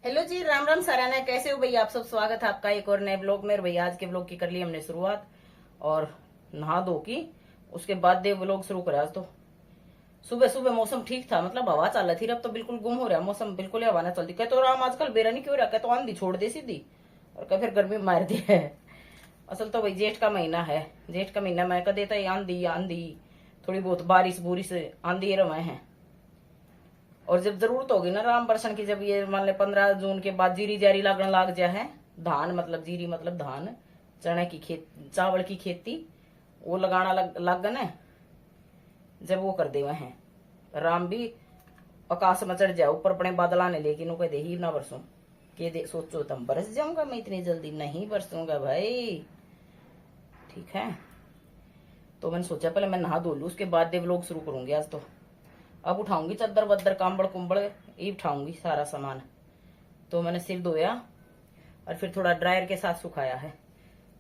Hello जी, राम राम सराहना। कैसे हो भैया आप सब? स्वागत है आपका एक और नए ब्लॉग में। भैया आज के ब्लॉग की कर ली हमने शुरुआत और नहा धो की उसके बाद दे ब्लॉग शुरू करा। आज तो सुबह सुबह मौसम ठीक था, मतलब हवा चल रही थी। अब तो बिल्कुल गुम हो रहा है मौसम, बिल्कुल ही हवा ना चलती। कह तो राम आजकल बेरा नहीं क्यों रहा, कह तो आंधी छोड़ दे सीधी और कह फिर गर्मी मार दी है। असल तो भाई जेठ का महीना है, जेठ का महीना मैं कह देता है आंधी आंधी, थोड़ी बहुत बारिश बुरिश आंधी रवे हैं। और जब जरूरत होगी ना राम बरसन की, जब ये मान ले 15 जून के बाद जीरी जारी लगने लग जा है, धान मतलब जीरी मतलब धान, चने की खेत, चावल की खेती वो लगाना लग गए ना, जब वो कर देवे हैं राम भी आकाश में चढ़ जाए ऊपर अपने बादल आने, लेकिन वो कहते ही ना बरसों के दे। सोचो तुम बरस जाऊंगा मैं इतनी जल्दी? नहीं बरसूंगा भाई, ठीक है। तो मैंने सोचा पहले मैं नहा धो लूं, उसके बाद दे व्लॉग शुरू करूंगी। आज तो अब उठाऊंगी चद्दर वद्दर कांबड़ कुंबड़ ये उठाऊंगी सारा सामान। तो मैंने सिर धोया और फिर थोड़ा ड्रायर के साथ सुखाया है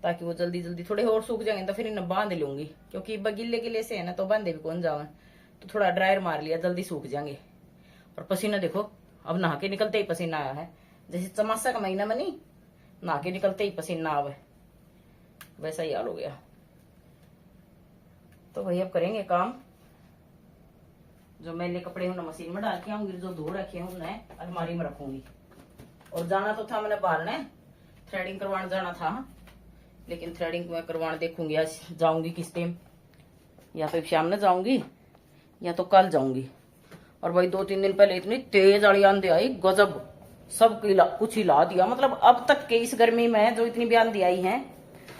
ताकि वो जल्दी जल्दी थोड़े और सूख जाएंगे, तो फिर इन्हें बांध लूंगी क्योंकि गिले गिले से है ना, तो बांधे भी कौन जावे। तो थोड़ा ड्रायर मार लिया, जल्दी सूख जाएंगे। और पसीना देखो, अब नहा के निकलते ही पसीना आया है। जैसे चमासा का महीना में नहीं नहा के निकलते ही पसीना आवे, वैसा ही हाल हो गया। तो वही अब करेंगे काम। जो मैले कपड़े हूं मशीन में डाल के आऊंगी, जो धो रखे हूं उन्हें अलमारी में रखूंगी। और जाना तो था मैंने बाहर ने थ्रेडिंग करवाने जाना था, लेकिन थ्रेडिंग में करवाने देखूंगी आज जाऊंगी किस टाइम, या तो शाम में जाऊंगी या तो कल जाऊंगी। और भाई 2-3 दिन पहले इतनी तेज आड़ी आंधी आई, गजब, सब कुछ हिला दिया। मतलब अब तक के इस गर्मी में जो इतनी भी आंधी आई है,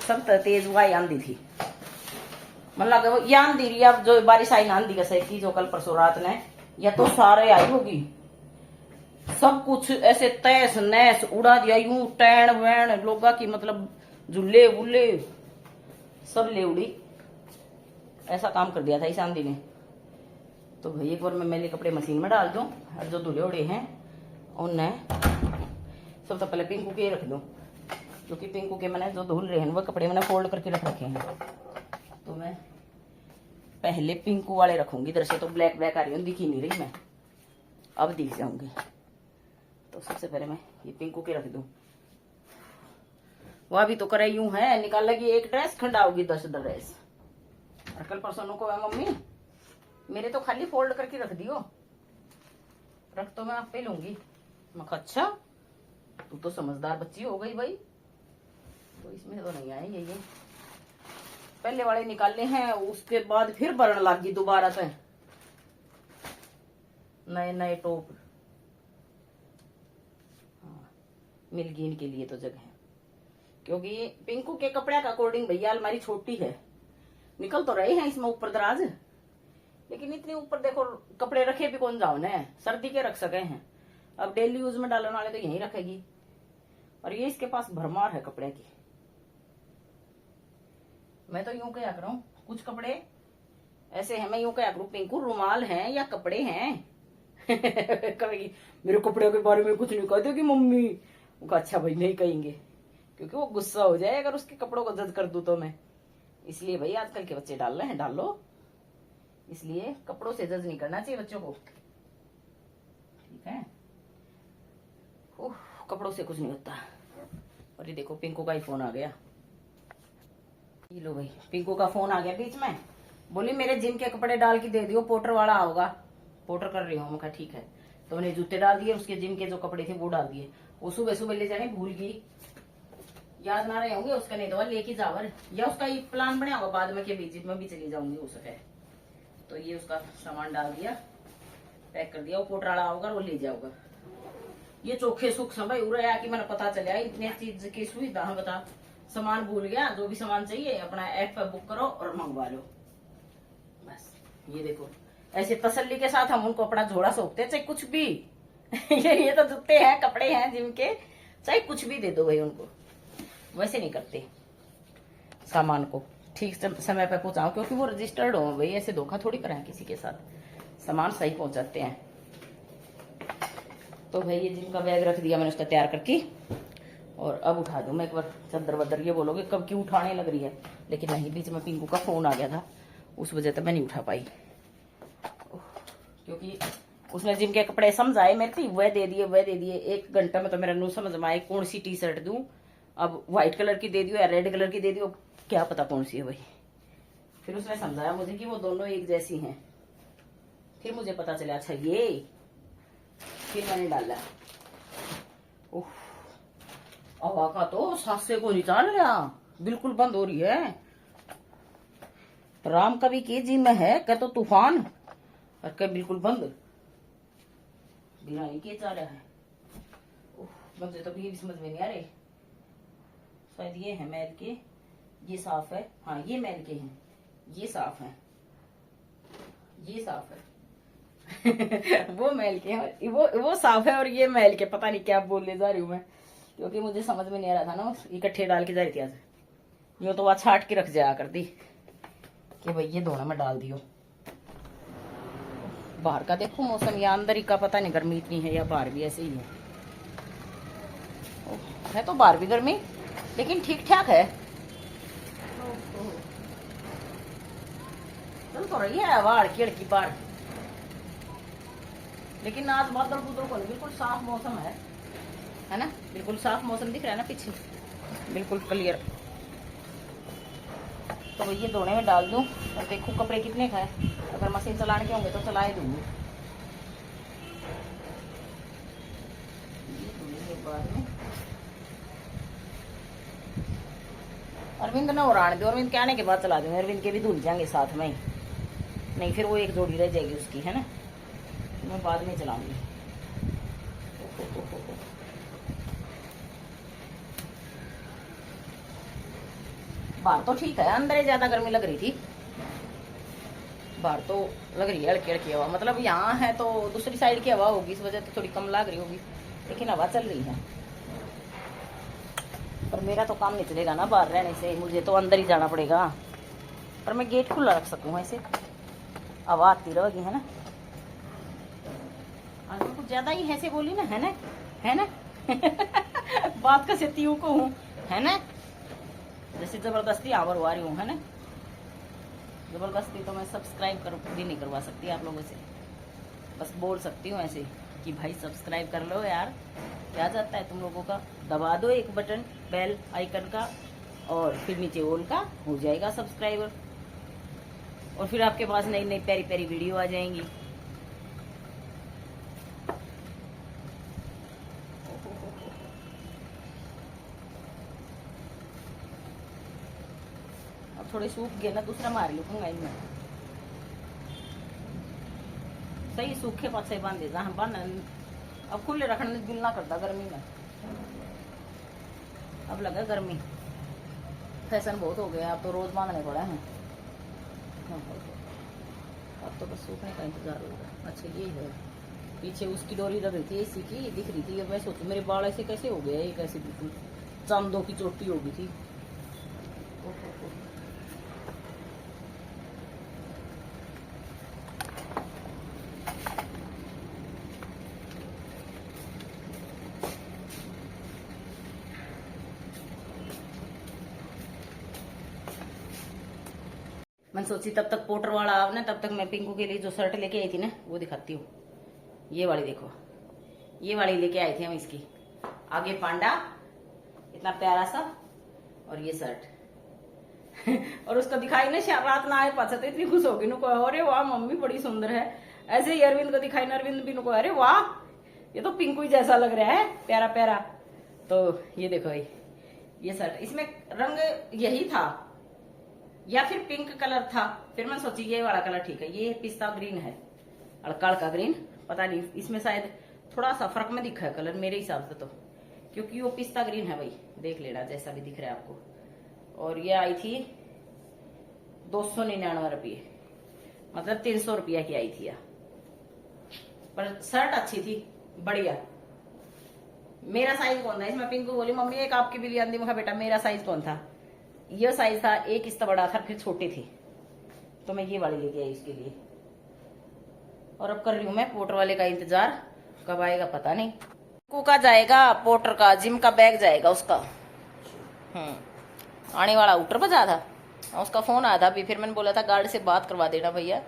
सब तेज वाई आंधी थी। मतलब ये आंधी रही, अब जो बारिश आई ना आंधी कैसे की जो कल परसों रात ने, या तो सारे आई होगी, सब कुछ ऐसे तैस नैस उड़ा दिया यूं, टैन वैन लोगा की, मतलब झूले वुले सब ले उड़ी। ऐसा काम कर दिया था इस आंधी ने। तो भाई एक बार मैं मैले कपड़े मशीन में डाल दूं और जो धुले उड़े हैं उन्हें सबसे पहले पिंकू के रख दूं, क्योंकि पिंकू के मैंने जो धुल रहे हैं वो कपड़े मैंने फोल्ड करके रख रखे हैं। तो मैं पहले पिंकू वाले रखूंगी। इधर से तो ब्लैक ब्लैक आ रही हूँ, दिखी नहीं रही मैं, अब दिख जाऊंगी। तो सबसे पहले मैं ये पिंकू के रख दूं। वह भी तो करे यूं है, निकाल लगी एक ड्रेस खंडाओगी 10 ड्रेस। और कल परसों को मम्मी मेरे तो खाली फोल्ड करके रख दियो, रख तो मैं आप पे लूंगी। मैं अच्छा तू तो समझदार बच्ची हो गई भाई। तो इसमें तो नहीं आए ये पहले वाले निकाले हैं, उसके बाद फिर भरने लगी दोबारा से नए नए टॉप। हाँ, मिल गई इनके लिए तो जगह, क्योंकि पिंकू के कपड़े का अकॉर्डिंग भैया अलमारी छोटी है। निकल तो रहे हैं इसमें ऊपर दराज, लेकिन इतने ऊपर देखो कपड़े रखे भी कौन जाओ ने, सर्दी के रख सके हैं। अब डेली यूज में डालने वाले तो यही रखेगी। और ये इसके पास भरमार है कपड़े की। मैं तो यूं क्या करूं, कुछ कपड़े ऐसे हैं, मैं यूं क्या करूं, पिंकू रुमाल हैं या कपड़े हैं? कहेगी मेरे कपड़े के बारे में कुछ नहीं कहते कि मम्मी। अच्छा भाई नहीं कहेंगे, क्योंकि वो गुस्सा हो जाए अगर उसके कपड़ों को जज कर दूं तो मैं। इसलिए भाई आजकल के बच्चे डाल रहे हैं, डाल लो। इसलिए कपड़ों से जज नहीं करना चाहिए बच्चों को, ठीक है। कपड़ों से कुछ नहीं होता। और ये देखो पिंकू का ही फोन आ गया। ये लो भाई, पिंकू का फोन आ गया बीच में, बोली मेरे जिम के कपड़े डाल के दे दियो, पोर्टर वाला आओगा। पोर्टर कर रही हूँ, मैं कहा ठीक है। तो मैंने जूते डाल दिए, उसके जिम के जो कपड़े थे वो डाल दिए। वो सुबह सुबह ले जाने भूल गई, याद ना रहे होंगे उसका, नहीं तो लेके जावर, या उसका ये प्लान बना होगा बाद में के बीच में भी चली जाऊंगी हो सके। तो ये उसका सामान डाल दिया, पैक कर दिया। वो पोर्टर वाला आओगा वो ले जाओगा। ये चोखे सुख समय उड़े आया कि मैंने पता चला इतने चीज की सुविधा है। बता, सामान भूल गया, जो भी सामान चाहिए अपना ऐप पर बुक करो और मंगवा लो बस। ये देखो ऐसे तसल्ली के साथ हम उनको अपना झोला सौंपते हैं, चाहे कुछ भी। ये तो जूते हैं कपड़े हैं जिम के, चाहे कुछ भी दे दो भाई उनको, वैसे नहीं करते। सामान को ठीक समय पर पहुंचाओ, क्योंकि वो रजिस्टर्ड हो भाई, ऐसे धोखा थोड़ी कराएं किसी के साथ, सामान सही पहुंचाते हैं। तो भाई ये जिनका बैग रख दिया मैंने उसका तैयार करके, और अब उठा दूं मैं एक बार चद्दर वद्दर। ये बोलोगे कब क्यों उठाने लग रही है, लेकिन नहीं, बीच में पिंकू का फोन आ गया था, उस वजह से मैं नहीं उठा पाई। क्योंकि उसने जिम के कपड़े समझाए मेरे थी, वह दे दिए 1 घंटा में तो मेरा नू समझ में आए कौन सी टी शर्ट दूं। अब व्हाइट कलर की दे दियो या रेड कलर की दे दियो, क्या पता कौन सी है भाई। फिर उसने समझाया मुझे कि वो दोनों एक जैसी हैं। फिर मुझे पता चला अच्छा ये, फिर मैंने डाला। हवा का तो सांस से को निकाल रहा, बिल्कुल बंद हो रही है। राम कभी के जी में है क्या तो तूफान, और क्या बिल्कुल बंद बिना के जा रहा है। मुझे तो ये भी समझ में नहीं आ रहे, शायद ये है मैल के, ये साफ है। हाँ ये मैल के हैं, ये साफ है, ये साफ है। वो मैल के हैं, वो साफ है और ये मैल के। पता नहीं क्या बोलने जा रही हूँ मैं, क्योंकि मुझे समझ में नहीं आ रहा था ना, इकट्ठे डाल के जा रही थी आज। यूं तो वह छाट के रख जाया कर दी कि भाई ये दोनों में डाल दियो। बाहर का देखो मौसम, या अंदर ही का पता नहीं गर्मी इतनी है या बाहर भी ऐसे ही है तो बाहर भी गर्मी, लेकिन ठीक ठाक है। चल तो रही है हवा हड़की हड़की बाहर, लेकिन आज बादल बुदल को नहीं, बिल्कुल साफ मौसम है ना, बिल्कुल साफ मौसम दिख रहा है ना पीछे, बिल्कुल क्लियर। तो ये दोनों में डाल दूं और देखो कपड़े कितने का है। अगर मशीन चलाने के होंगे तो चला ही दूंगी। अरविंद ना उड़ाने दो, अरविंद के आने के बाद चला दूंगी, अरविंद के भी धुल जाएंगे साथ में ही, नहीं फिर वो एक जोड़ी रह जाएगी उसकी, है ना, मैं बाद में चलाऊंगी। बाहर तो ठीक है, अंदर ही ज्यादा गर्मी लग रही थी। बाहर तो लग रही है हल्की हल्की हवा, मतलब यहाँ है तो दूसरी साइड की हवा होगी, इस वजह से थोड़ी कम लग रही होगी, लेकिन हवा चल रही है। पर मेरा तो काम नहीं चलेगा ना बाहर रहने से, मुझे तो अंदर ही जाना पड़ेगा। पर मैं गेट खुला रख सकूँ ऐसे, हवा आती रहेगी, है ना। आज मैं कुछ ज्यादा ही ऐसे बोली ना, है ना। बात का सत्य को हूँ, है ना, जैसे जबरदस्ती आवर हुआ रही हूँ, है ना। जबरदस्ती तो मैं सब्सक्राइब कर भी नहीं करवा सकती आप लोगों से, बस बोल सकती हूँ ऐसे कि भाई सब्सक्राइब कर लो यार, क्या जाता है तुम लोगों का। दबा दो एक बटन बेल आइकन का, और फिर नीचे ऑल का हो जाएगा सब्सक्राइबर, और फिर आपके पास नई नई प्यारी प्यारी वीडियो आ जाएंगी। अब थोड़े सूख गए ना, दूसरा मार लूंगा इनमें, सही सूखे पासे बांधे जहाँ बांध। अब खुले रखने में दिल ना करता गर्मी में, अब लगा गर्मी, फैशन बहुत हो गया, अब तो रोज बांधने पड़ा है। अब तो बस सूखने का इंतजार होगा। अच्छा ये है पीछे उसकी डोरी लग रही थी एसी की, दिख रही थी। अब मैं सोचू मेरे बाल ऐसे कैसे हो गए, एक ऐसे बिल्कुल चांदों की चोटी हो गई थी। मैंने सोची तब तक पोटर वाला आओ ना, तब तक मैं पिंकू के लिए जो शर्ट लेके आई थी ना वो दिखाती हूँ। ये वाली देखो, ये वाली लेके आई थी हम, इसकी आगे पांडा इतना प्यारा सा, और ये शर्ट। और उसको दिखाई ना रात ना आए पाचा तो इतनी खुश होगी नुको, अरे वाह मम्मी बड़ी सुंदर है। ऐसे ही अरविंद को दिखाई ना, अरविंद भी नुको अरे वाह ये तो पिंकू ही जैसा लग रहा है, प्यारा प्यारा। तो ये देखो भाई, ये शर्ट इसमें रंग यही था या फिर पिंक कलर था, फिर मैं सोची ये वाला कलर ठीक है। ये पिस्ता ग्रीन है, हल्का हल्का ग्रीन, पता नहीं इसमें शायद थोड़ा सा फर्क में दिखा है कलर मेरे हिसाब से तो, क्योंकि वो पिस्ता ग्रीन है भाई, देख लेना जैसा भी दिख रहा है आपको। और ये आई थी 299 रुपये, मतलब 300 रुपया की आई थी। पर शर्ट अच्छी थी, बढ़िया। मेरा साइज कौन था इसमें, पिंकू बोली मम्मी एक आपकी भी लिया, मैं बेटा मेरा साइज कौन था, ये साइज था, एक इसका बड़ा था, फिर छोटे थे, तो मैं ये वाली लेके आई इसके लिए। और अब कर रही हूँ मैं पोटर वाले का इंतजार, कब आएगा पता नहीं। पिंकू का जाएगा पोटर का, जिम का बैग जाएगा उसका। आने वाला ऊटर बजा था, उसका फोन आया था अभी, फिर मैंने बोला था गार्ड से बात करवा देना भैया,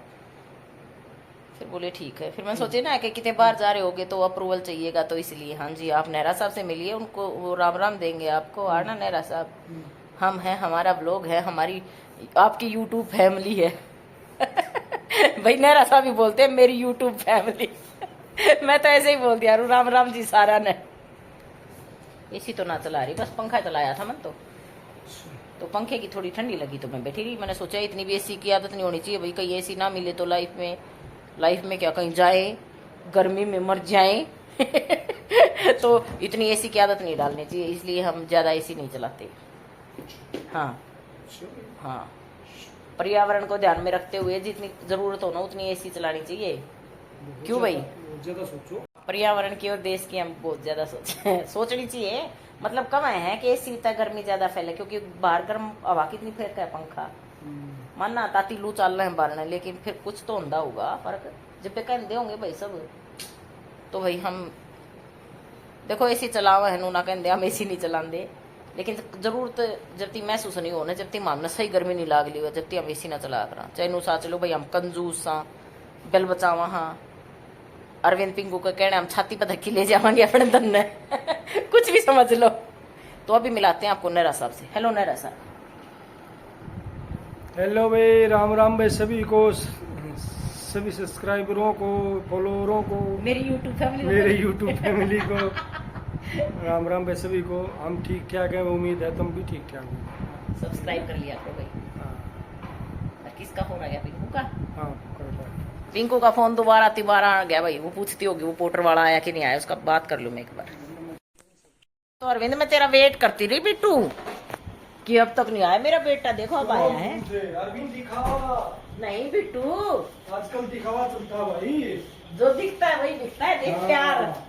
फिर बोले ठीक है। फिर मैं सोची ना कि कितने बार जा रहे होगे तो अप्रूवल चाहिएगा, तो इसलिए हाँ जी आप नेहरा साहब से मिलिए, उनको वो राम राम देंगे आपको। आना नेहरा साहब, हम हैं, हमारा ब्लॉग है, हमारी आपकी यूट्यूब फैमिली है। भाई नेहरा साहब ही बोलते हैं मेरी यूट्यूब फैमिली। मैं तो ऐसे ही बोल दिया राम राम जी सारा ने। एसी तो ना चला रही, बस पंखा चलाया था मन तो पंखे की थोड़ी ठंडी लगी तो मैं बैठी रही। मैंने सोचा इतनी भी एसी की आदत नहीं होनी चाहिए भाई, कहीं एसी ना मिले तो लाइफ में क्या कहीं जाए गर्मी में मर जाए। तो इतनी एसी की आदत नहीं डालनी चाहिए, इसलिए हम ज्यादा एसी नहीं चलाते। हाँ हाँ, पर्यावरण को ध्यान में रखते हुए जितनी जरूरत हो ना उतनी एसी चलानी चाहिए। क्यों भाई, ज्यादा सोचो पर्यावरण की और देश की हम बहुत ज्यादा सोचनी चाहिए। मतलब कम है कि एसी इतना गर्मी ज्यादा फैले, क्योंकि बाहर गर्म हवा कितनी फेंकता है पंखा। मानना ताती लू चल रहे हैं बारने, लेकिन फिर कुछ तो होंदा होगा फर्क जब पे कहते होंगे भाई सब। तो भाई हम देखो एसी चलावा है ना कहते हम एसी नहीं चलाते, लेकिन जरूरत जब तक महसूस नहीं होना, जब तक मामला सही गर्मी नहीं लाग ली, जब तक हम एसी ना चला करा। चाहे नु सा चलो भाई हम कंजूस हाँ बिल बचावा हाँ, अरविंद पिंगू का कहना हम छाती पर धक्की ले जावांगे अपने धन ने। कुछ भी समझ लो। तो अभी मिलाते हैं आपको नेहरा साहब से। हेलो नेहरा साहब। हेलो भाई, राम राम भाई सभी को, सभी सब्सक्राइबरों को, फॉलोअरों को, मेरी यूट्यूब फैमिली को राम राम भाई सभी को। हम ठीक ठाक हैं, उम्मीद है तुम भी ठीक ठाक हो। सब्सक्राइब कर लिया आपको भाई। हाँ और किसका फोन आ गया, पिंकू का? हाँ करो। पिंकू का फोन दोबारा आ गया भाई। वो पूछती होगी वो पोर्टर वाला आया कि नहीं आया, उसका बात कर लूं मैं एक बार। तो अरविंद मैं तेरा वेट करती रही बिट्टू कि अब तक नहीं आया मेरा बेटा। देखो अब आया है। अरविंद दिखावा नहीं बिट्टू, आजकल दिखावा चलता भाई, जो दिखता है वही दिखता है। देख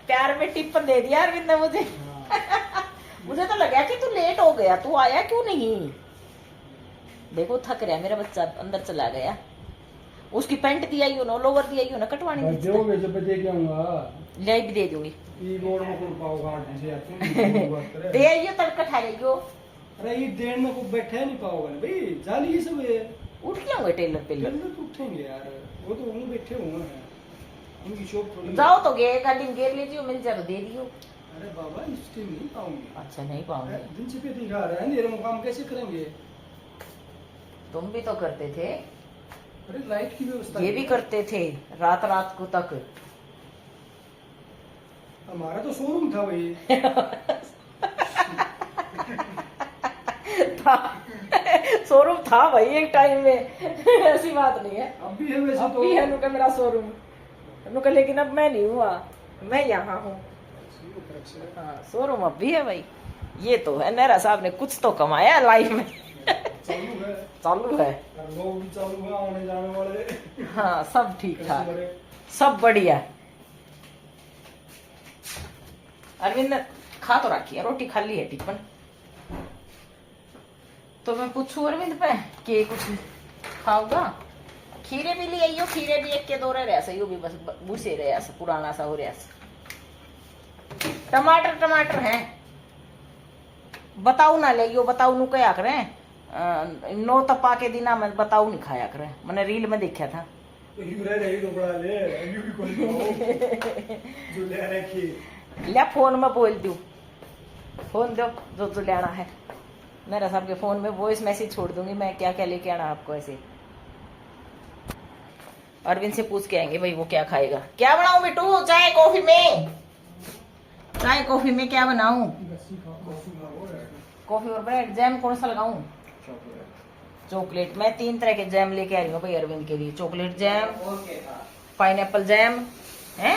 प्यार में टिप्पण दे दिया अरविंद ने मुझे। मुझे तो लगा कि तू लेट हो गया, तू आया क्यों नहीं। देखो थक रहा मेरा बच्चा, अंदर चला गया। उसकी पैंट दी आई हो ना, लोवर दी आई हो ना कटवानी ले भी दे दूंगी। दे आइयो तब कटा जाइयो। अरे ये देर में को बैठे नहीं पाओगे ना भाई, जाली ये सब है। उठ के आऊंगे टेलर पे। टेलर तो उठेंगे यार, वो तो वहीं बैठे हुए हैं, उनकी शॉप थोड़ी। जाओ तो गे गाड़ी गेर लीजिए, मिल जाए तो दे दियो। अरे बाबा इस टाइम नहीं पाऊंगी। अच्छा नहीं पाऊंगे, दिन से पे दिखा रहे हैं, मेरे मुकाम कैसे करेंगे। तुम भी तो करते थे। अरे लाइट की व्यवस्था ये भी करते थे रात रात को तक। हमारा तो शोरूम था भाई। शोरूम था भाई एक टाइम में। ऐसी बात नहीं है, अब भी है वैसे अब तो। भी है नुका मेरा शोरूम नुका, लेकिन अब मैं नहीं हुआ, मैं यहाँ हूँ। हाँ शोरूम अब भी है भाई। ये तो है नेहरा साहब ने कुछ तो कमाया लाइफ में। चालू है, चालू है, लोग भी चालू है, आने जाने वाले। हाँ सब ठीक ठाक, सब बढ़िया। अरविंद ने खा तो रखी है, रोटी खा ली है टिफिन। तो मैं पूछूं अरविंद पे कि कुछ खाऊंगा। खीरे भी ले आइयो, खीरे भी एक के दो रह से, यू भी बस बुसे रहे से, पुराना सा हो रहा से। टमाटर हैं, बताऊ ना ले आइयो। बताऊ नु क्या करें, नो तपा के दिना में बताऊ नहीं खाया करें, मैंने रील में देखा था। तो यू रहे तो बड़ा ले, यू भी कोई जो ले रखी ले फोन में बोल दू, फोन दो जो लेना है। मेरा साहब के फोन में वॉइस मैसेज छोड़ दूंगी मैं, क्या क्या लेके आना आपको। ऐसे अरविंद से पूछ के आएंगे भाई वो क्या खाएगा। क्या बनाऊं बेटू, चाय कॉफी में? चाय कॉफी में क्या बनाऊं? कॉफी और ब्रेड। जैम कौन सा लगाऊं? चॉकलेट। मैं 3 तरह के जैम लेके आ रही हूँ भाई अरविंद के लिए। चॉकलेट जैम, पाइनएप्पल जैम है,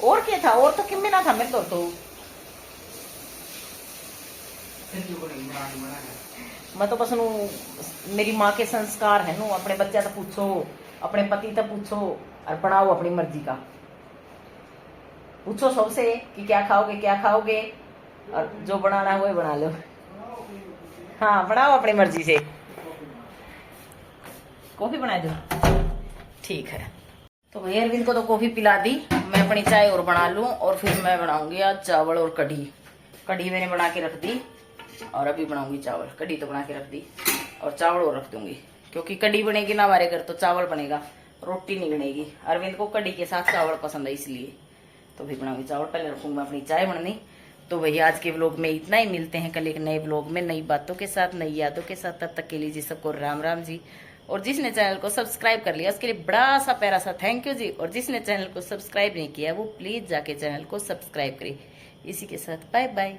और क्या था? और तो किम्मी ना था मेरे तो मैं तो बस मेरी माँ के संस्कार है नु, अपने बच्चा तो पूछो, अपने पति तो पूछो और बनाओ अपनी मर्जी का। पूछो सबसे कि क्या खाओगे क्या खाओगे, और जो बनाना है वही बना लो। हाँ बनाओ अपनी मर्जी से। कॉफी बना दो, ठीक है। तो भैया अरविंद को तो कॉफी पिला दी, मैं अपनी चाय और बना लूं, और फिर मैं बनाऊंगी आज चावल और कढ़ी। कढ़ी मैंने बना के रख दी और अभी बनाऊंगी चावल। कढ़ी तो बना के रख दी और चावल और रख दूंगी, क्योंकि कढ़ी बनेगी ना हमारे घर तो चावल बनेगा। रोटी नहीं बनेगी। अरविंद को कड़ी के साथ चावल पसंद है इसलिए तो भी बनाऊंगी चावल। पहले रखूंगा अपनी चाय बननी। तो भैया आज के व्लॉग में इतना ही। मिलते हैं कल एक नए व्लॉग में नई बातों के साथ, नई यादों के साथ। तब तक के लिए जी सबको राम राम जी। और जिसने चैनल को सब्सक्राइब कर लिया उसके लिए बड़ा सा प्यारा सा थैंक यू जी। और जिसने चैनल को सब्सक्राइब नहीं किया वो प्लीज जाके चैनल को सब्सक्राइब करे। इसी के साथ बाय बाय।